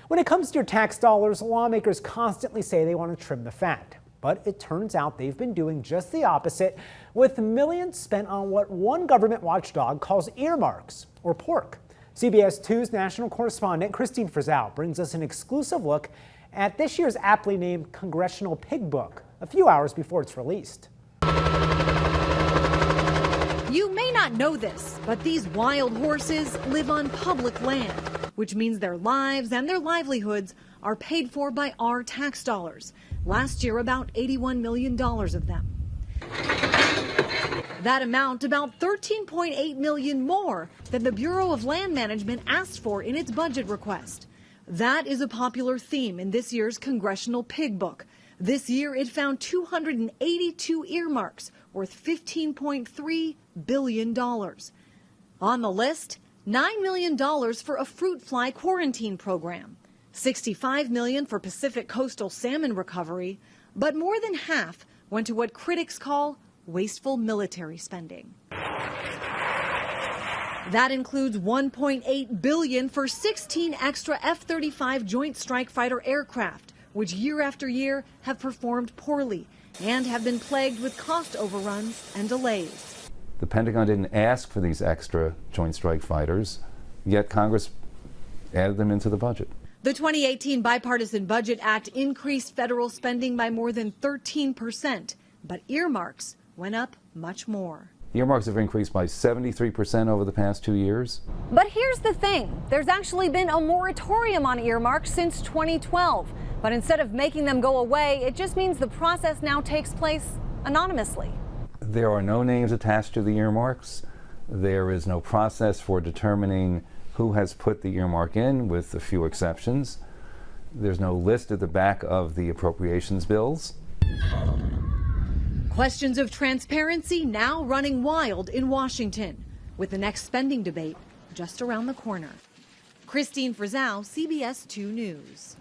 When it comes to your tax dollars, lawmakers constantly say they want to trim the fat. But it turns out they've been doing just the opposite, with millions spent on what one government watchdog calls earmarks, or pork. CBS 2's national correspondent Christine Frizzell brings us an exclusive look at this year's aptly named Congressional Pig Book, a few hours before it's released. You may not know this, but these wild horses live on public land, which means their lives and their livelihoods are paid for by our tax dollars. Last year, about $81 million of them. That amount, about $13.8 million more than the Bureau of Land Management asked for in its budget request. That is a popular theme in this year's Congressional Pig Book. This year, it found 282 earmarks worth $15.3 billion. On the list, $9 million for a fruit fly quarantine program, $65 million for Pacific coastal salmon recovery, but more than half went to what critics call wasteful military spending. That includes $1.8 billion for 16 extra F-35 Joint Strike Fighter aircraft, which year after year have performed poorly and have been plagued with cost overruns and delays. The Pentagon didn't ask for these extra Joint Strike Fighters, yet Congress added them into the budget. The 2018 Bipartisan Budget Act increased federal spending by more than 13%, but earmarks went up much more. Earmarks have increased by 73% over the past 2 years. But here's the thing. There's actually been a moratorium on earmarks since 2012. But instead of making them go away, it just means the process now takes place anonymously. There are no names attached to the earmarks. There is no process for determining who has put the earmark in, with a few exceptions. There's no list at the back of the appropriations bills. Questions of transparency now running wild in Washington, with the next spending debate just around the corner. Christine Frizzell, CBS 2 News.